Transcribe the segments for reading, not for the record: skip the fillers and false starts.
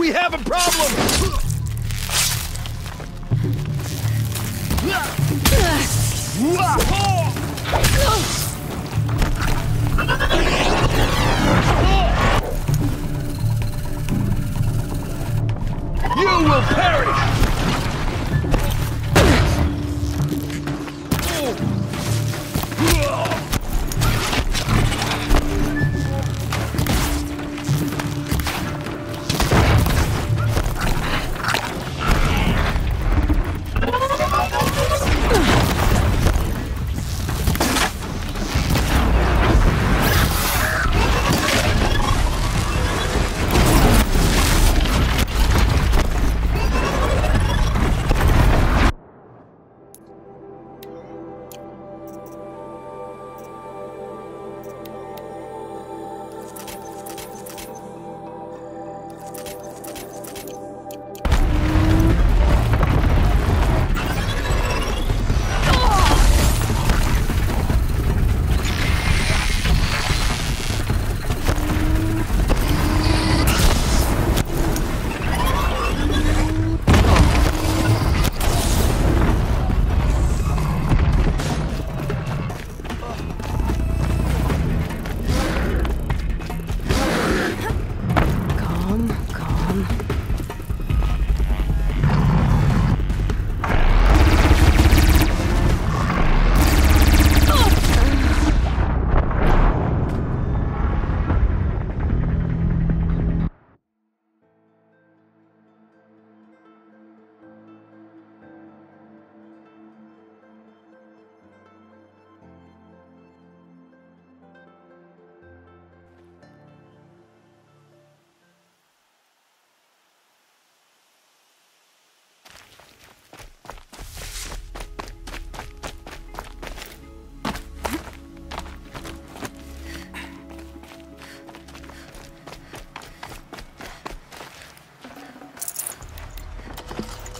We have a problem! You will perish!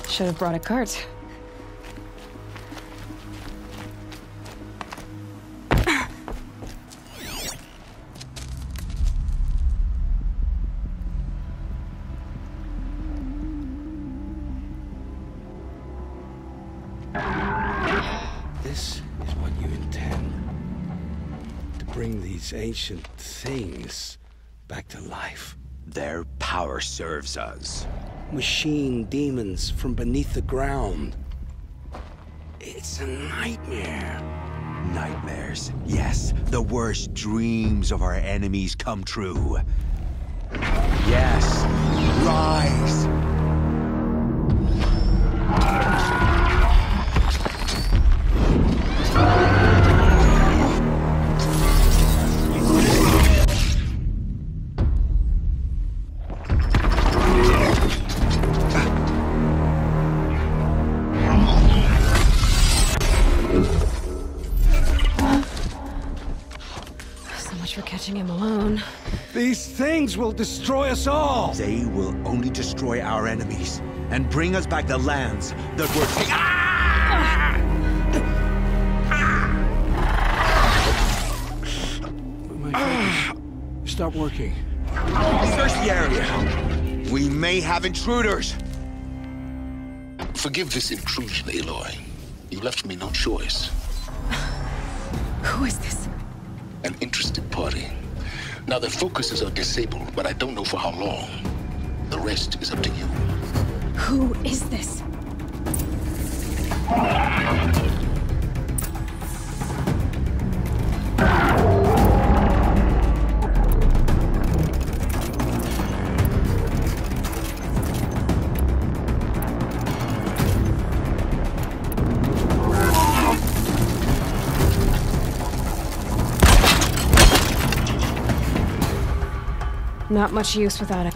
Should have brought a cart. This is what you intend. To bring these ancient things back to life. Their power serves us. Machine demons from beneath the ground. It's a nightmare. Nightmares, yes. The worst dreams of our enemies come true. Yes, rise! For catching him alone. These things will destroy us all! They will only destroy our enemies and bring us back the lands that were taken. My focus. Stop working. Search the area. We may have intruders. Forgive this intrusion, Aloy. You left me no choice. Who is this? An interested party. Now their focuses are disabled, but I don't know for how long. The rest is up to you. Who is this? Not much use without it.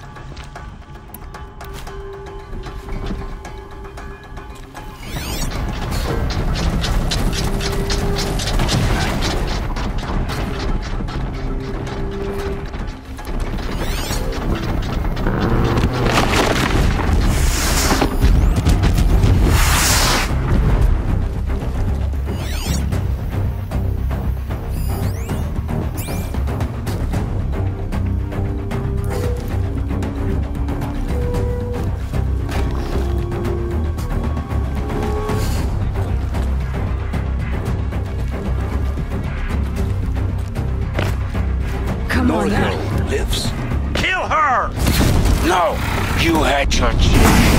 No, you had your chance.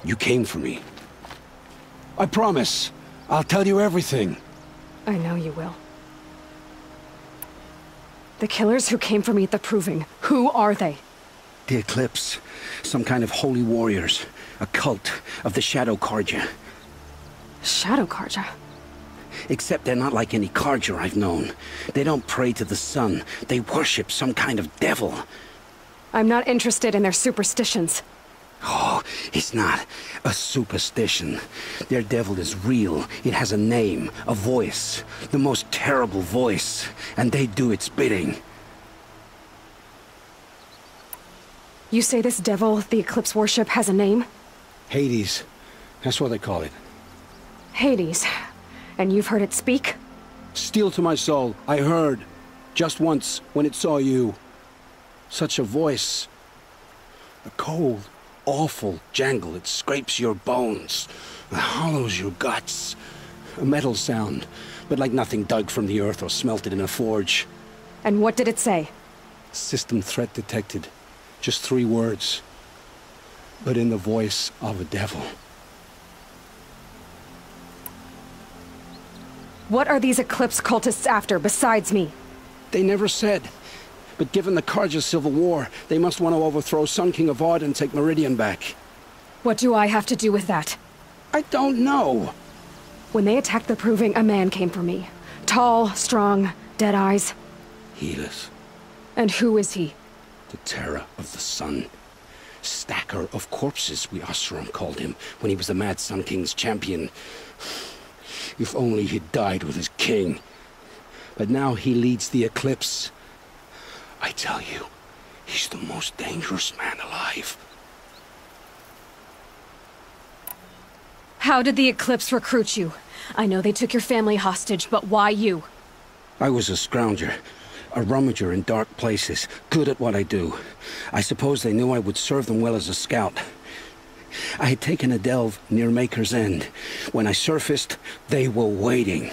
You came for me. I promise. I'll tell you everything. I know you will. The killers who came for me at the Proving, who are they? The Eclipse. Some kind of holy warriors. A cult of the Shadow Carja. Shadow Carja? Except they're not like any Carja I've known. They don't pray to the sun. They worship some kind of devil. I'm not interested in their superstitions. Oh, it's not a superstition. Their devil is real. It has a name, a voice. The most terrible voice. And they do its bidding. You say this devil the Eclipse worship has a name? Hades. That's what they call it. Hades. And you've heard it speak? Steel to my soul. I heard. Just once, when it saw you. Such a voice. A cold, awful jangle. It scrapes your bones. It hollows your guts. A metal sound, but like nothing dug from the earth or smelted in a forge. And what did it say? System threat detected. Just 3 words. But in the voice of a devil. What are these Eclipse cultists after, besides me? They never said. But given the Carja civil war, they must want to overthrow Sun King Avad and take Meridian back. What do I have to do with that? I don't know. When they attacked the Proving, a man came for me. Tall, strong, dead eyes. Helis, And who is he? the terror of the sun. Stacker of corpses, we Oseram called him, when he was the Mad Sun King's champion. If only he'd died with his king. But now he leads the Eclipse. I tell you, he's the most dangerous man alive. How did the Eclipse recruit you? I know they took your family hostage, but why you? I was a scrounger, a rummager in dark places, good at what I do. I suppose they knew I would serve them well as a scout. I had taken a delve near Maker's End. When I surfaced, they were waiting.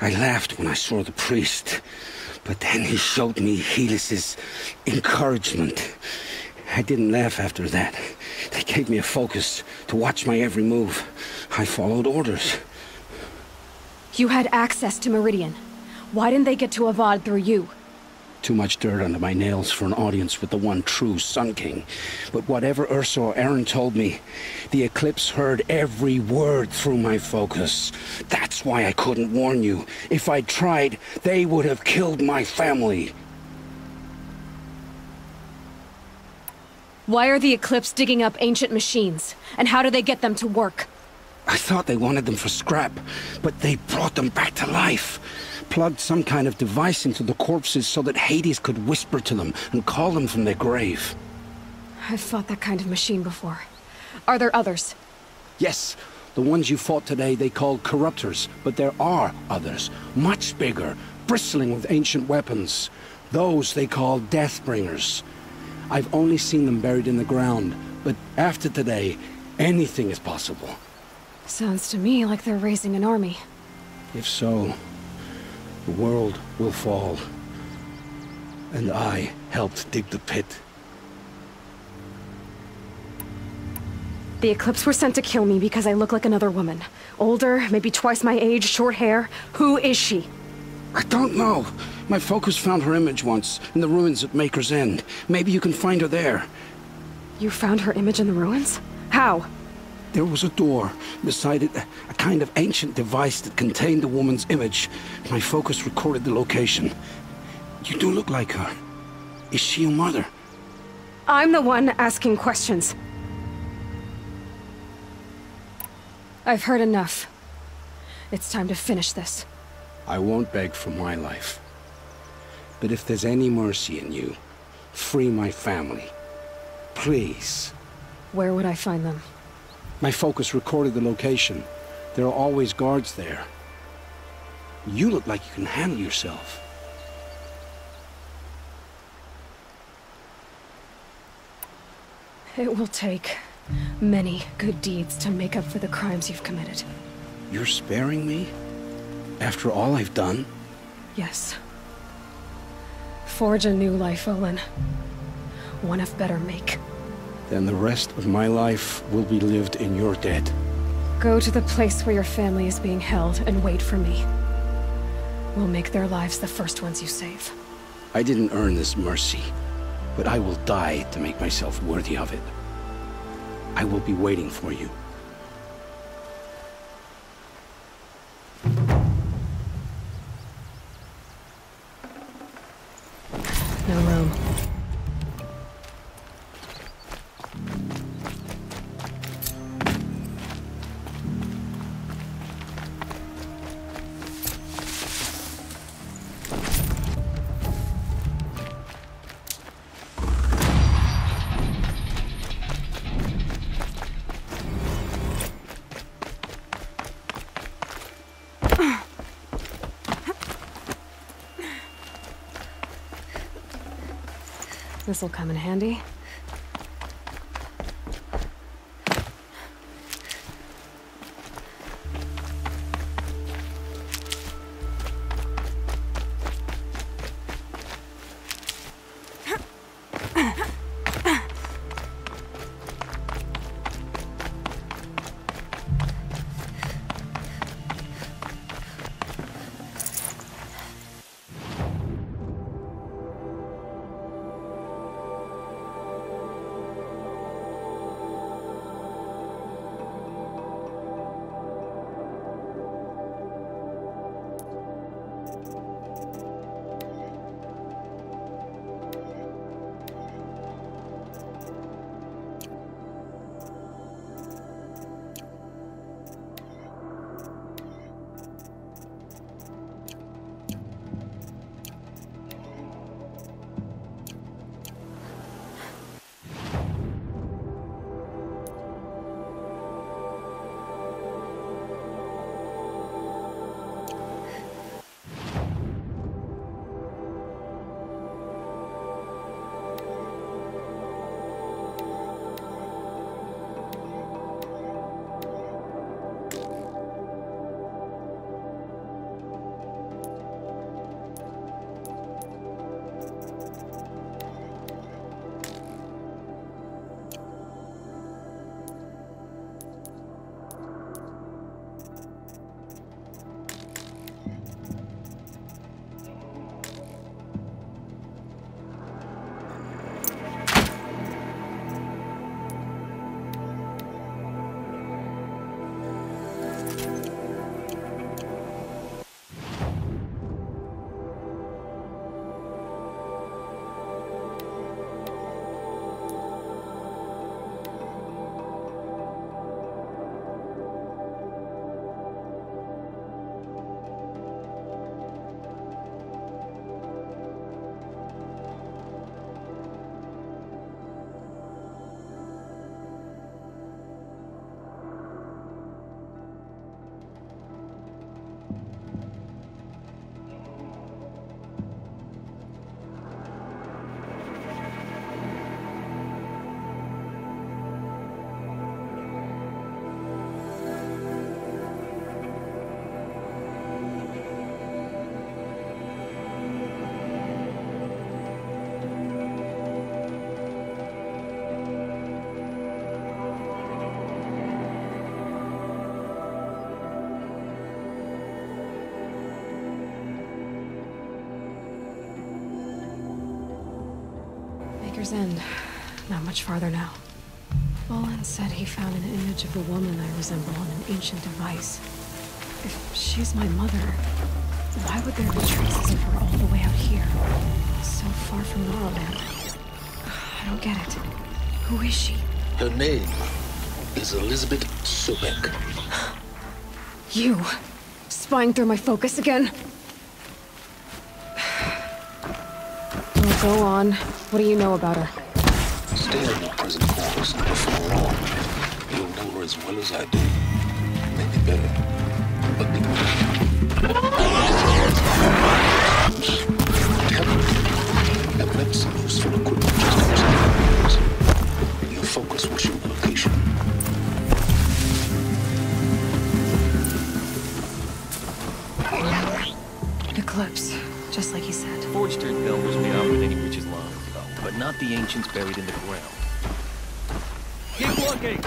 I laughed when I saw the priest, but then he showed me Helis's encouragement. I didn't laugh after that. They gave me a focus to watch my every move. I followed orders. You had access to Meridian. Why didn't they get to Avad through you? Too much dirt under my nails for an audience with the one true Sun King. But whatever Ursa or Aaron told me, the Eclipse heard every word through my focus. That's why I couldn't warn you. If I'd tried, they would have killed my family. Why are the Eclipse digging up ancient machines? And how do they get them to work? I thought they wanted them for scrap, but they brought them back to life. Plugged some kind of device into the corpses so that Hades could whisper to them and call them from their grave. I've fought that kind of machine before. Are there others? Yes, the ones you fought today they called corruptors, but there are others, much bigger, bristling with ancient weapons. Those they call Deathbringers. I've only seen them buried in the ground, but after today, anything is possible. Sounds to me like they're raising an army. If so, the world will fall. And I helped dig the pit. The Eclipse were sent to kill me because I look like another woman. Older, maybe twice my age, short hair. Who is she? I don't know. My focus found her image once, in the ruins at Maker's End. Maybe you can find her there. You found her image in the ruins? How? There was a door. Beside it, a kind of ancient device that contained the woman's image. My focus recorded the location. You do look like her. Is she your mother? I'm the one asking questions. I've heard enough. It's time to finish this. I won't beg for my life. But if there's any mercy in you, free my family. Please. Where would I find them? My focus recorded the location. There are always guards there. You look like you can handle yourself. It will take many good deeds to make up for the crimes you've committed. You're sparing me? After all I've done? Yes. Forge a new life, Olin. One of better make. then the rest of my life will be lived in your debt. Go to the place where your family is being held and wait for me. We'll make their lives the first ones you save. I didn't earn this mercy, but I will die to make myself worthy of it. I will be waiting for you. No room. This'll come in handy. Maker's End. Not much farther now. Bolin said he found an image of the woman I resemble on an ancient device. If she's my mother, why would there be traces of her all the way out here? So far from Norrland. I don't get it. Who is she? Her name is Elizabeth Sobek. You! Spying through my focus again? Well, go on. What do you know about her? Stay on your present course, and before long, you'll know her as well as I do. Maybe better. But be I've left some useful equipment just outside the walls. Your focus will show the location. Eclipse, just like he said. Forged earth bell was made off with any witch's line, but not the ancients buried in the ground. looking!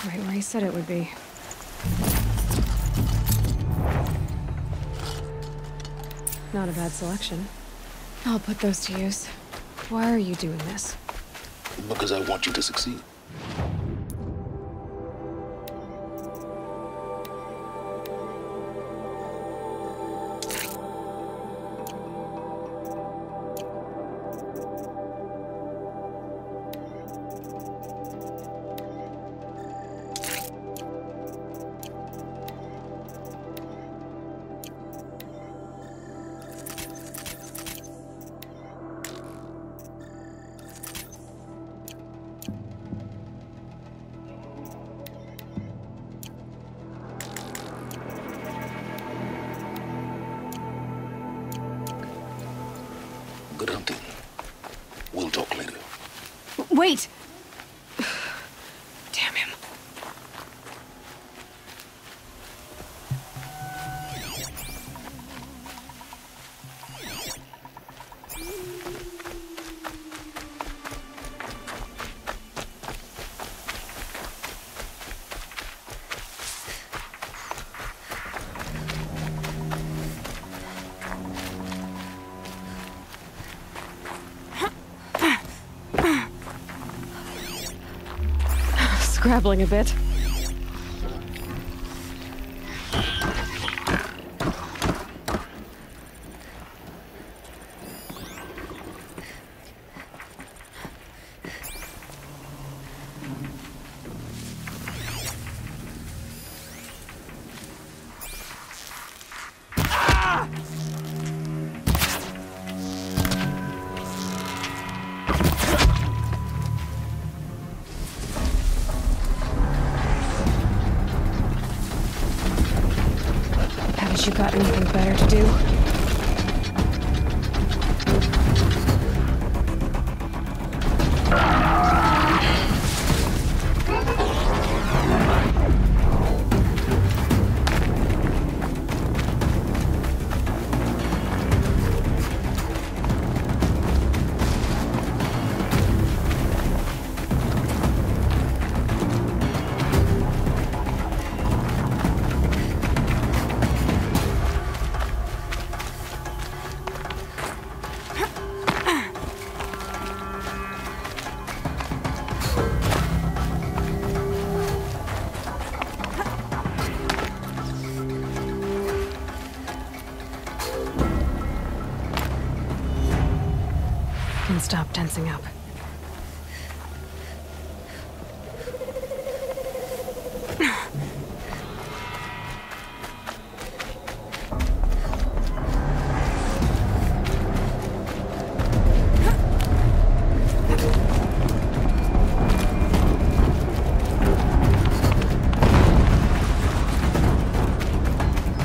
Right where he said it would be. Not a bad selection. I'll put those to use. Why are you doing this? Because I want you to succeed. Good hunting. We'll talk later. Wait! Damn him. Scrabbling a bit. Haven't you got anything better to do? Can stop tensing up.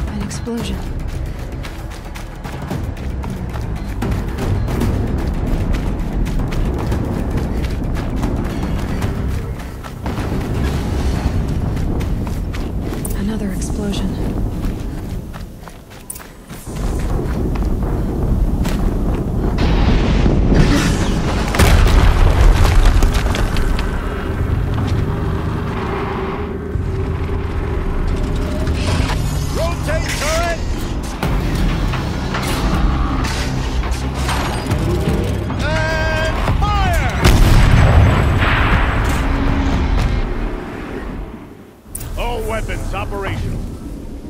An explosion. Another explosion. Rotate turret! And fire! All weapons operational.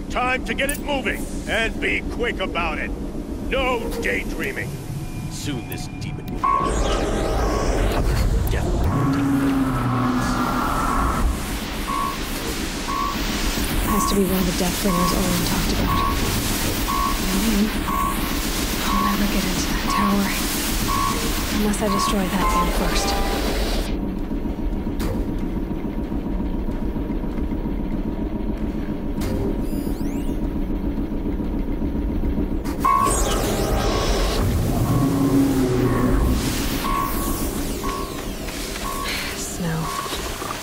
Time to get it moving, and be quick about it. No daydreaming. Soon this demon will be another death. Has to be one of the Deathbringers Owen talked about. I'll never get into that tower. Unless I destroy that thing first. Snow.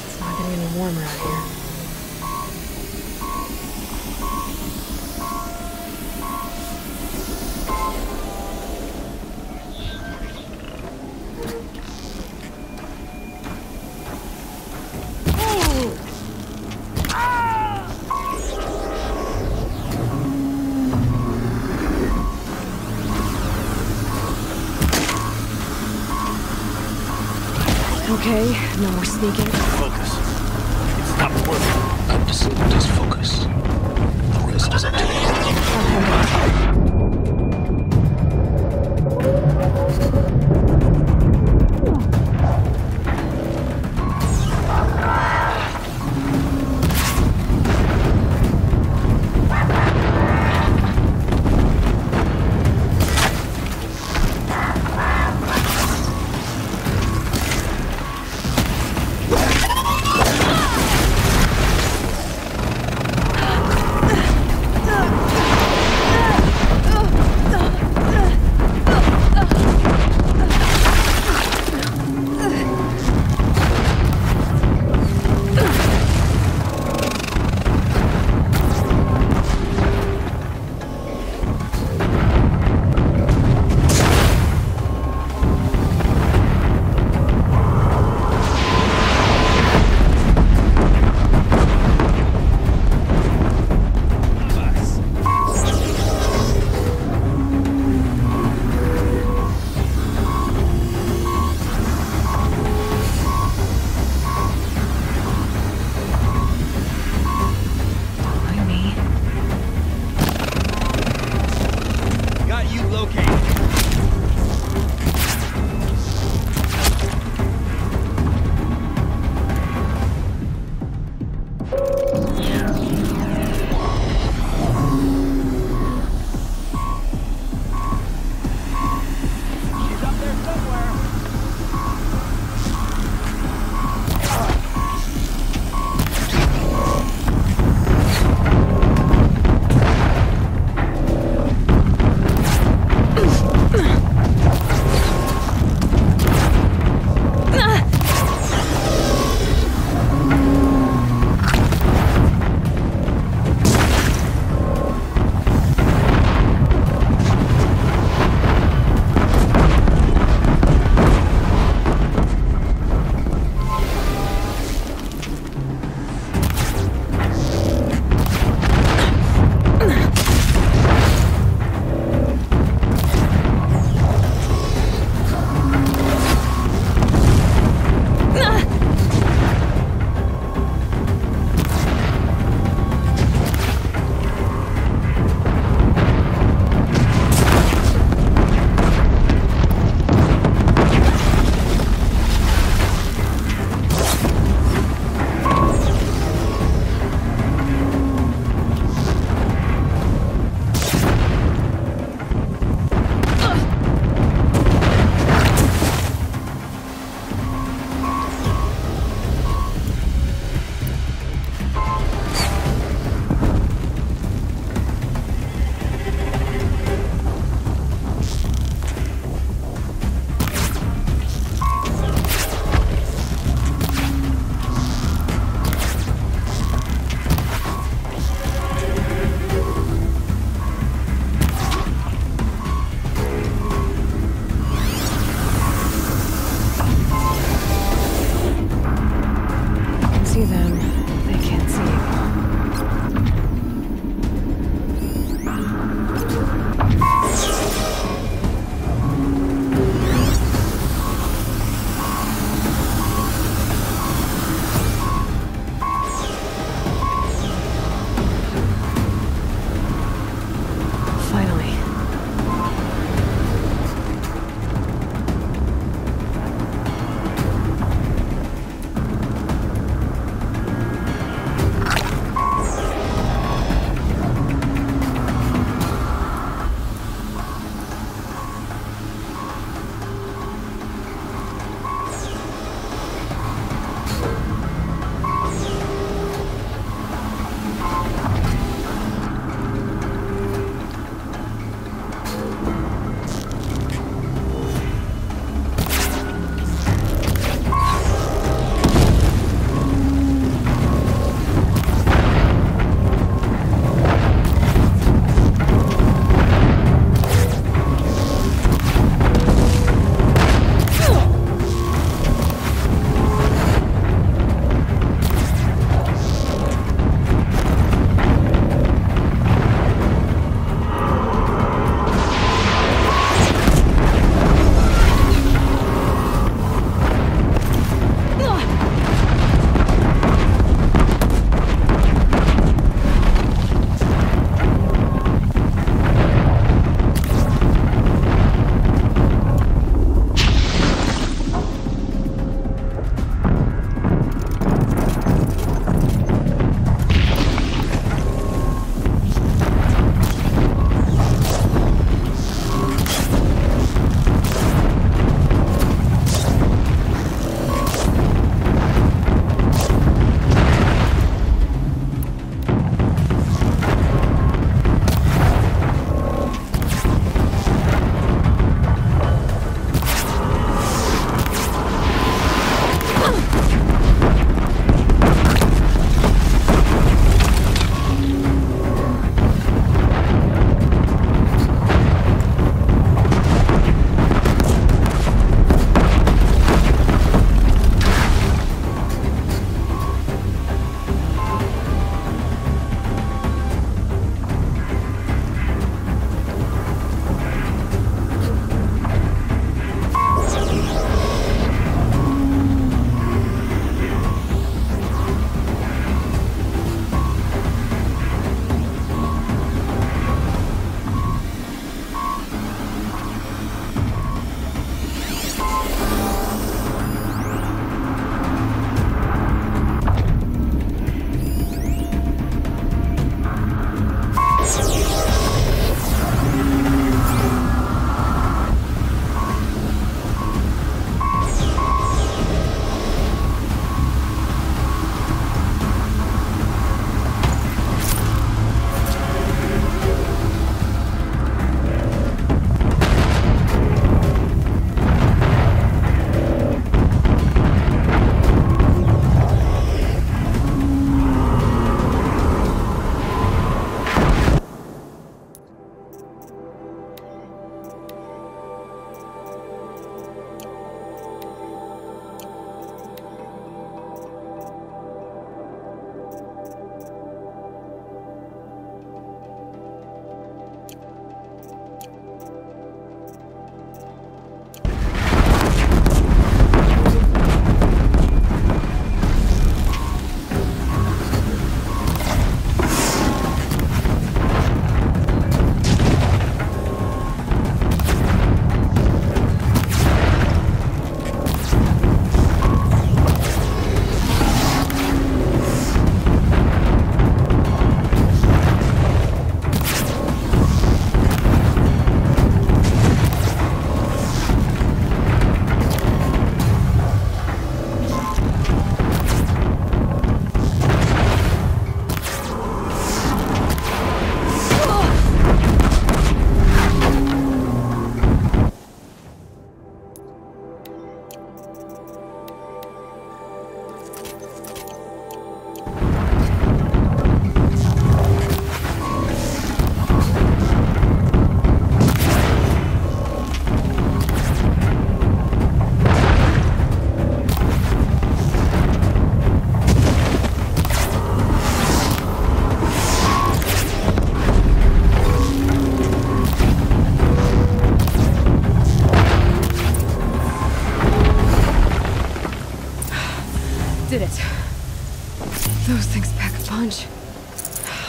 It's not getting any warmer out here. Okay, no more sneaking. Focus. It's not working. I've disabled his focus. The rest is up to you. I'll handle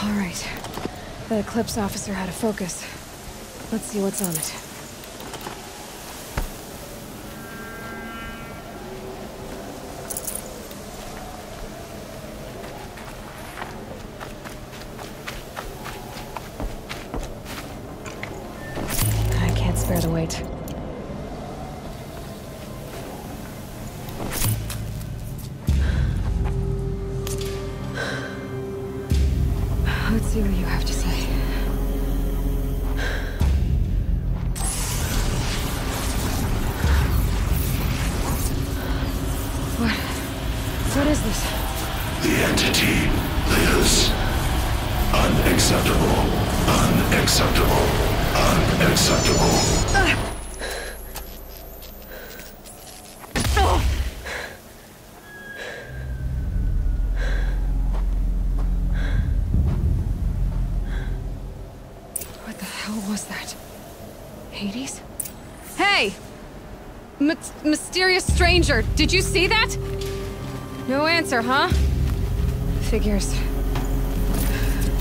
All right. The Eclipse officer had a focus. Let's see what's on it. I can't spare the weight. Let's see what you have to say. What is this? The entity lives. Unacceptable. Unacceptable. Unacceptable. What the hell was that? Hades? Hey! Mysterious stranger, did you see that? No answer, huh? Figures.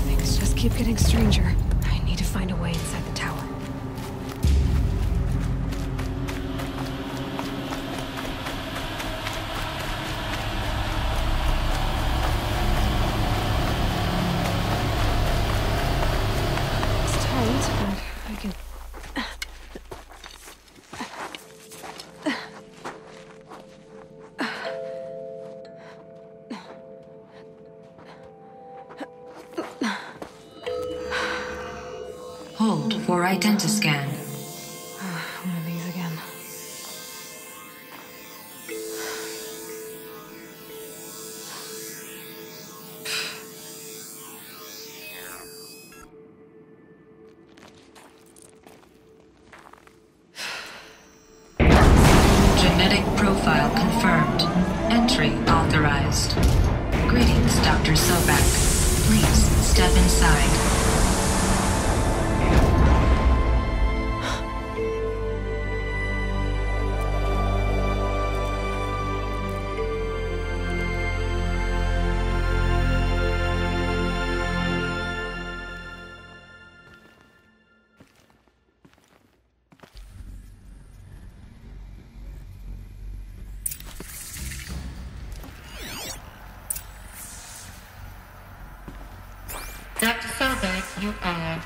Things just keep getting stranger. I need to find a way inside the tower. It's tight, but I can... Hold for identiscan. One of these again. Genetic profile confirmed. Entry authorized. Greetings, Dr. Sobek. Please step inside. Dr. Sobek, you are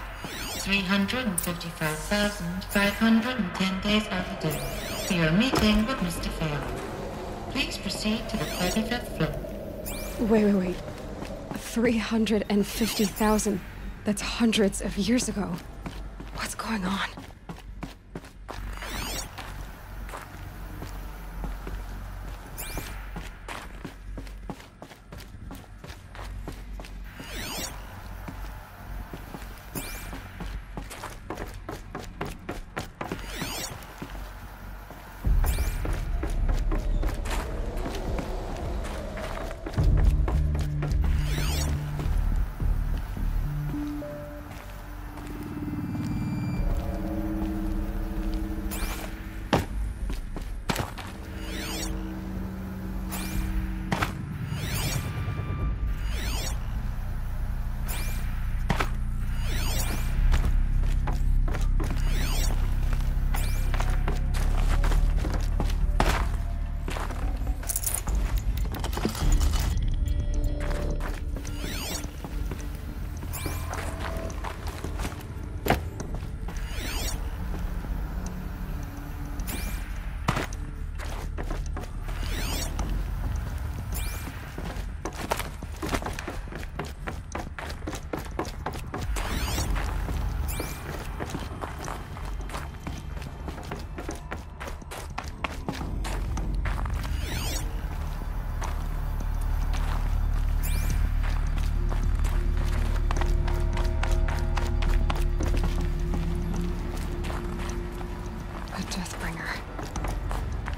355,510 days overdue for your meeting with Mr. Farrell. Please proceed to the 35th floor. Wait. 350,000. That's hundreds of years ago. What's going on?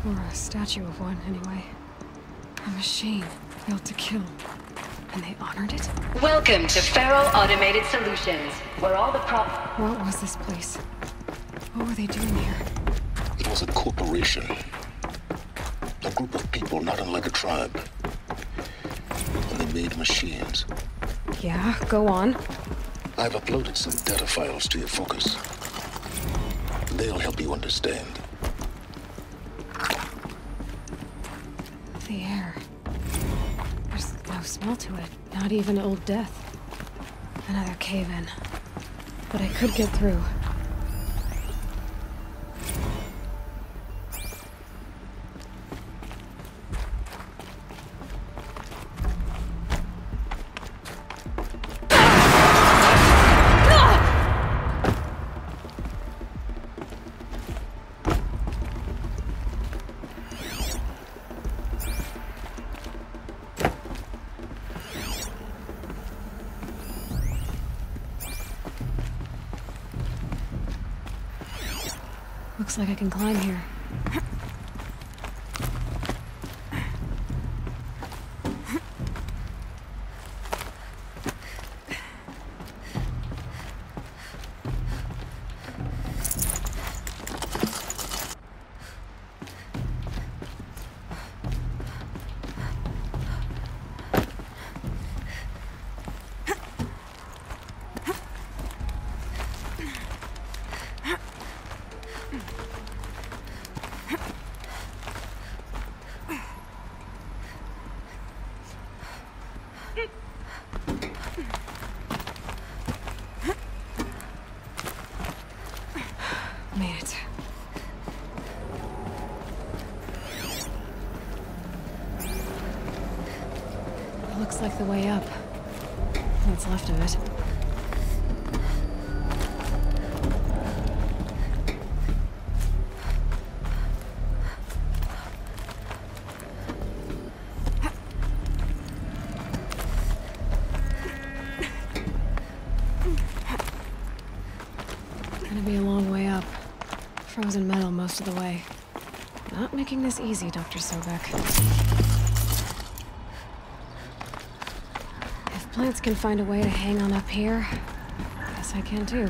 Or a statue of one, anyway. A machine built to kill. And they honored it? Welcome to Farrell Automated Solutions, where all the What was this place? What were they doing here? It was a corporation. A group of people not unlike a tribe. And they made machines. Yeah, go on. I've uploaded some data files to your focus. They'll help you understand. The air. There's no smell to it. Not even Old Death. Another cave-in. But I could get through. Looks like I can climb here. Made it. Looks like the way up. What's left of it. Gonna be a long way up. Frozen metal most of the way. Not making this easy, Dr. Sobek. If plants can find a way to hang on up here, I guess I can too.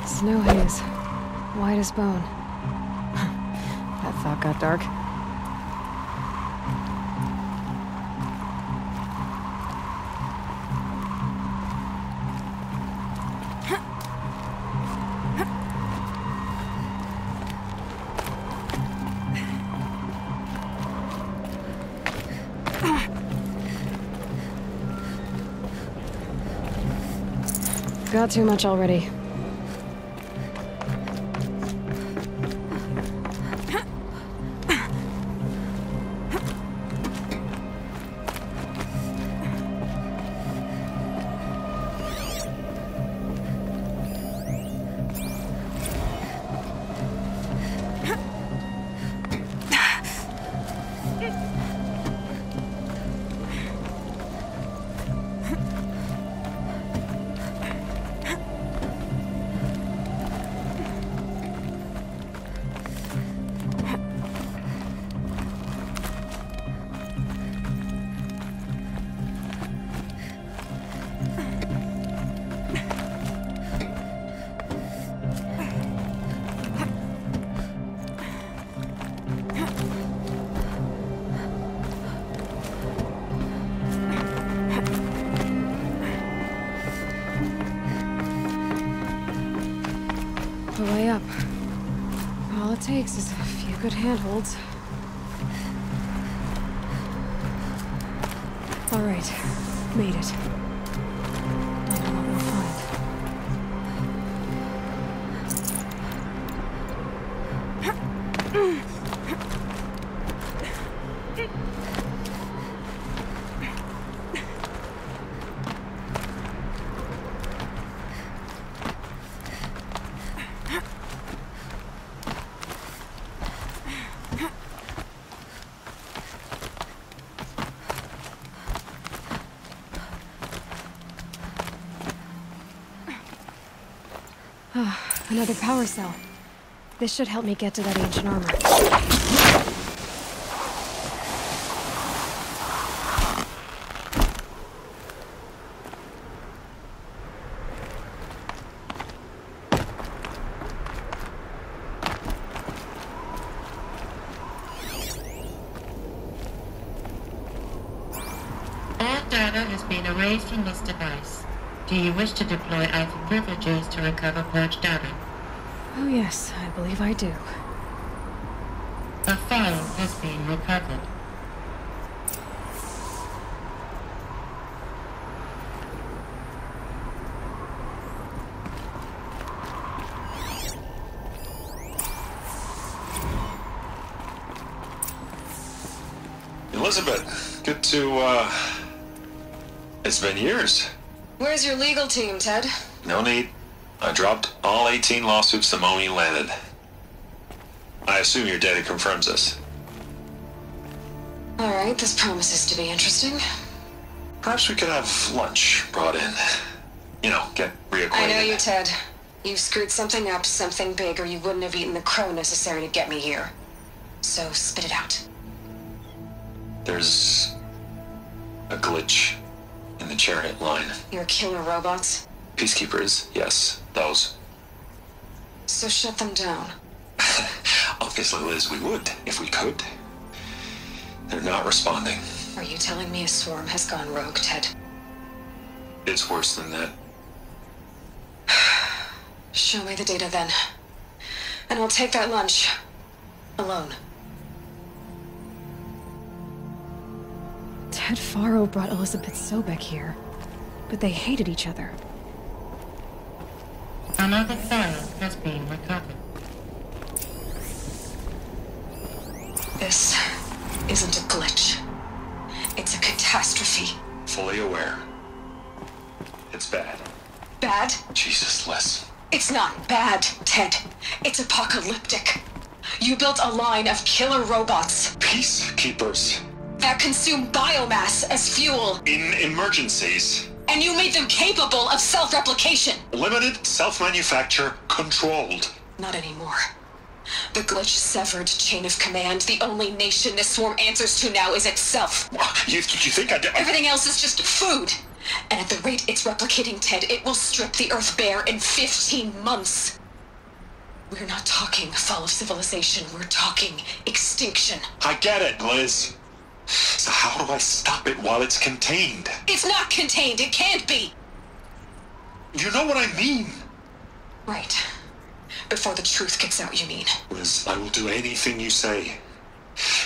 Snow haze. White as bone. That thought got dark. Got too much already. The way up. All it takes is a few good handholds. All right, made it. Don't know what we'll find. Another power cell. This should help me get to that ancient armor. All data has been erased from this device. Do you wish to deploy Alpha privileges to recover purged data? Oh yes, I believe I do. A file has been recovered. Elizabeth, good to, it's been years. Where's your legal team, Ted? No need. I dropped all 18 lawsuits the moment you landed. I assume your data confirms this. Alright, this promises to be interesting. Perhaps we could have lunch brought in. You know, get reacquainted. I know you, Ted. You screwed something up, something big, or you wouldn't have eaten the crow necessary to get me here. So, spit it out. There's a glitch in the chariot line. Your killer robots? Peacekeepers, yes, those. So shut them down. Obviously, Liz, we would, if we could. They're not responding. Are you telling me a swarm has gone rogue, Ted? It's worse than that. Show me the data then. And I'll take that lunch. Alone. Ted Faro brought Elizabeth Sobek here, but they hated each other. Another file has been recovered. This isn't a glitch. It's a catastrophe. Fully aware. It's bad. Bad? Jesus, Liz. It's not bad, Ted. It's apocalyptic. You built a line of killer robots. Peacekeepers. That consume biomass as fuel. In emergencies. And you made them capable of self-replication. Limited, self-manufacture, controlled. Not anymore. The glitch severed chain of command. The only nation this swarm answers to now is itself. You think I did? Everything else is just food. And at the rate it's replicating, Ted, it will strip the Earth bare in 15 months. We're not talking fall of civilization. We're talking extinction. I get it, Liz. So how do I stop it while it's contained? It's not contained. It can't be. You know what I mean. Right. Before the truth gets out, you mean? Liz, I will do anything you say.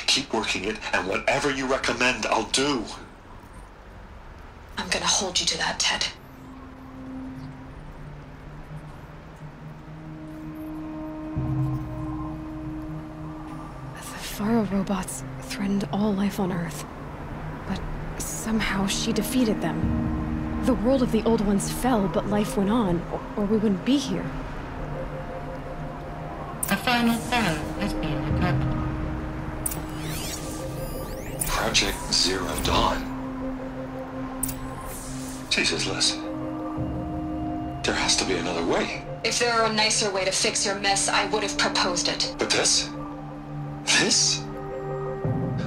Keep working it, and whatever you recommend, I'll do. I'm gonna hold you to that, Ted. The Faro robots threatened all life on Earth. But somehow she defeated them. The world of the old ones fell, but life went on, or we wouldn't be here. A final file has been recovered. Project Zero Dawn. Jesus, Liz. There has to be another way. If there were a nicer way to fix your mess, I would have proposed it. But this? This?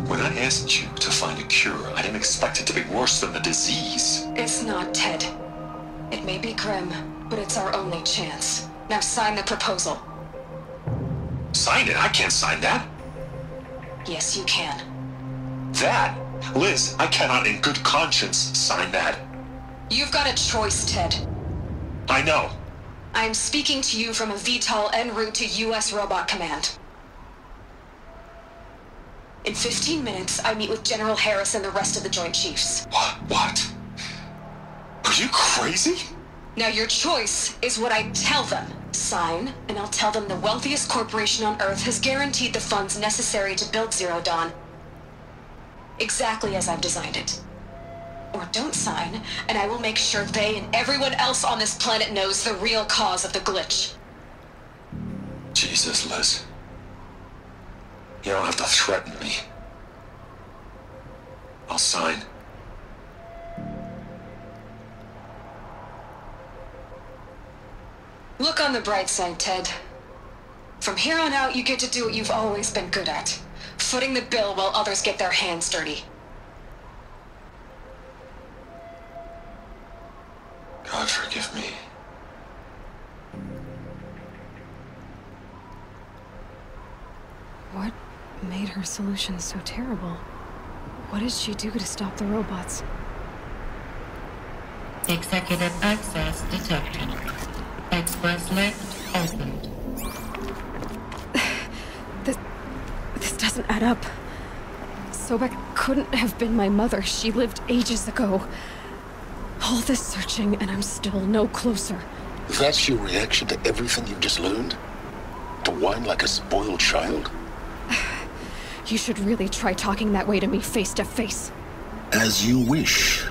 When I asked you to find a cure, I didn't expect it to be worse than the disease. It's not, Ted. It may be grim, but it's our only chance. Now sign the proposal. Sign it? I can't sign that. Yes, you can. That? Liz, I cannot in good conscience sign that. You've got a choice, Ted. I know. I'm speaking to you from a VTOL en route to U.S. Robot Command. In 15 minutes, I meet with General Harris and the rest of the Joint Chiefs. What? Are you crazy? Now your choice is what I tell them. Sign, and I'll tell them the wealthiest corporation on Earth has guaranteed the funds necessary to build Zero Dawn. Exactly as I've designed it. Or don't sign, and I will make sure they and everyone else on this planet knows the real cause of the glitch. Jesus, Liz. You don't have to threaten me. I'll sign. Look on the bright side, Ted. From here on out, you get to do what you've always been good at. Footing the bill while others get their hands dirty. God forgive me. What made her solution so terrible? What did she do to stop the robots? Executive access detected. Express lift opened. This doesn't add up. Sobek couldn't have been my mother. She lived ages ago. All this searching, and I'm still no closer. That's your reaction to everything you've just learned? To whine like a spoiled child? You should really try talking that way to me face to face. As you wish.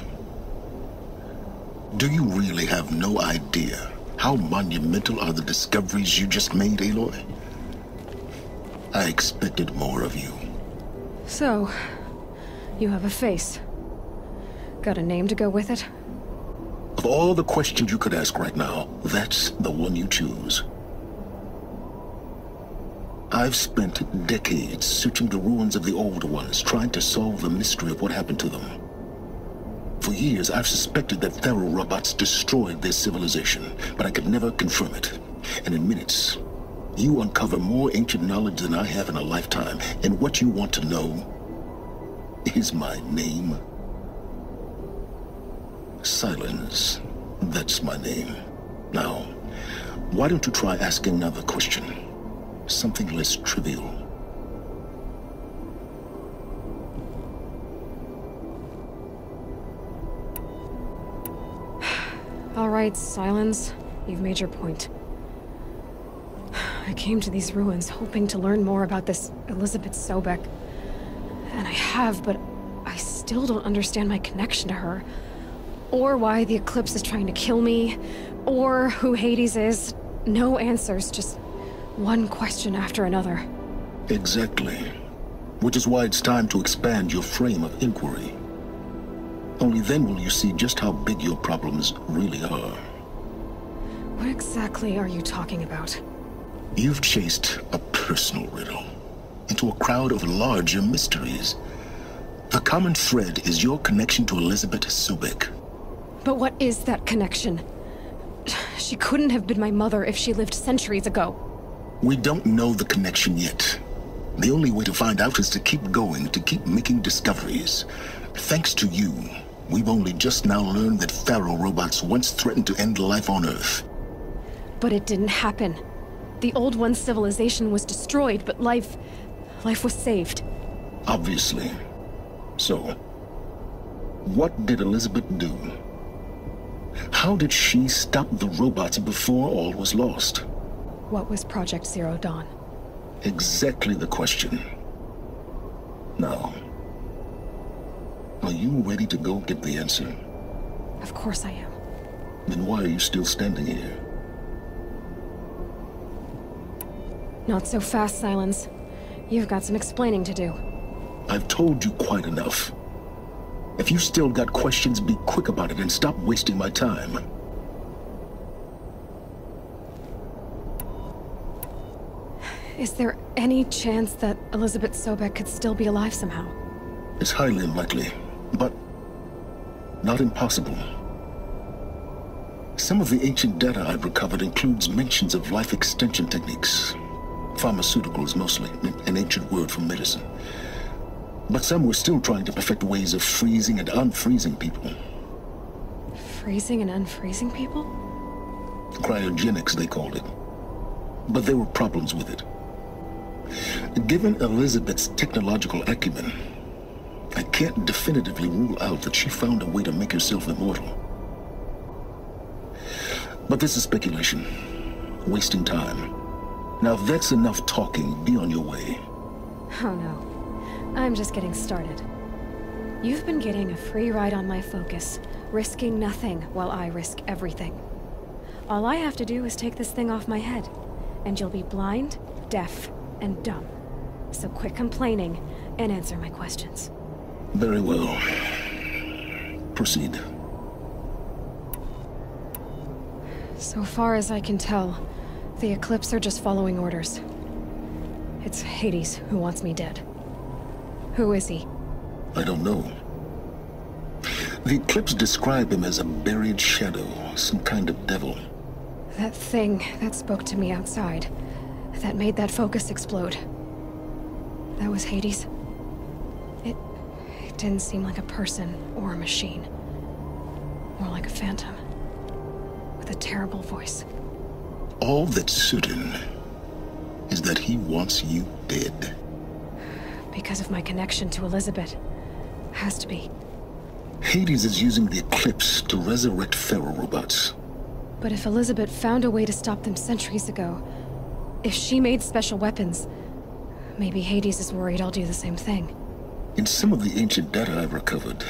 Do you really have no idea how monumental are the discoveries you just made, Aloy? I expected more of you. So, you have a face. Got a name to go with it? Of all the questions you could ask right now, that's the one you choose. I've spent decades searching the ruins of the older ones, trying to solve the mystery of what happened to them. For years, I've suspected that Faro robots destroyed their civilization, but I could never confirm it. And in minutes, you uncover more ancient knowledge than I have in a lifetime, and what you want to know is my name. Silence. That's my name. Now, why don't you try asking another question? Something less trivial. All right, Silence. You've made your point. I came to these ruins hoping to learn more about this Elizabeth Sobek. And I have, but I still don't understand my connection to her. Or why the Eclipse is trying to kill me. Or who Hades is. No answers, just one question after another. Exactly. Which is why it's time to expand your frame of inquiry. Only then will you see just how big your problems really are. What exactly are you talking about? You've chased a personal riddle into a crowd of larger mysteries. The common thread is your connection to Elizabeth Sobek. But what is that connection? She couldn't have been my mother if she lived centuries ago. We don't know the connection yet. The only way to find out is to keep going, to keep making discoveries. Thanks to you, we've only just now learned that Faro robots once threatened to end life on Earth. But it didn't happen. The Old One's civilization was destroyed, but life was saved. Obviously. So, what did Elizabeth do? How did she stop the robots before all was lost? What was Project Zero Dawn? Exactly the question. Now, are you ready to go get the answer? Of course I am. Then why are you still standing here? Not so fast, Silence. You've got some explaining to do. I've told you quite enough. If you still got questions, be quick about it and stop wasting my time. Is there any chance that Elizabeth Sobek could still be alive somehow? It's highly unlikely, but not impossible. Some of the ancient data I've recovered includes mentions of life extension techniques. Pharmaceuticals, mostly, an ancient word for medicine. But some were still trying to perfect ways of freezing and unfreezing people. Freezing and unfreezing people? Cryogenics, they called it. But there were problems with it. Given Elizabeth's technological acumen, I can't definitively rule out that she found a way to make herself immortal. But this is speculation. wasting time. Now, if that's enough talking, be on your way. Oh no. I'm just getting started. You've been getting a free ride on my focus, risking nothing while I risk everything. All I have to do is take this thing off my head, and you'll be blind, deaf, and dumb. So quit complaining and answer my questions. Very well. Proceed. So far as I can tell, the Eclipse are just following orders. It's Hades who wants me dead. Who is he? I don't know. The Eclipse describe him as a buried shadow, some kind of devil. That thing that spoke to me outside, that made that focus explode. That was Hades. It didn't seem like a person or a machine. More like a phantom. With a terrible voice. All that's certain is that he wants you dead. Because of my connection to Elizabeth. Has to be. Hades is using the Eclipse to resurrect feral robots. But if Elizabeth found a way to stop them centuries ago, if she made special weapons, maybe Hades is worried I'll do the same thing. In some of the ancient data I've recovered,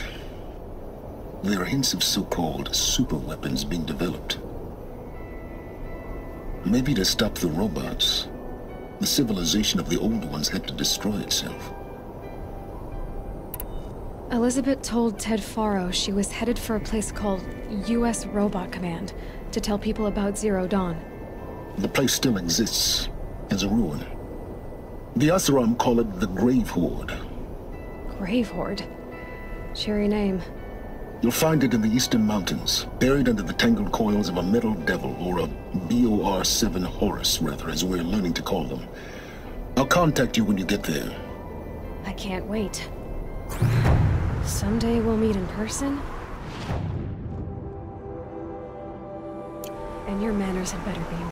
there are hints of so-called super weapons being developed. Maybe to stop the robots, the civilization of the old ones had to destroy itself. Elizabeth told Ted Faro she was headed for a place called U.S. Robot Command to tell people about Zero Dawn. The place still exists as a ruin. The Oseram call it the Grave Horde. Grave Horde? Cheery name. You'll find it in the Eastern Mountains, buried under the tangled coils of a metal devil, or a BOR-7 Horus, rather, as we're learning to call them. I'll contact you when you get there. I can't wait. Someday we'll meet in person. And your manners had better be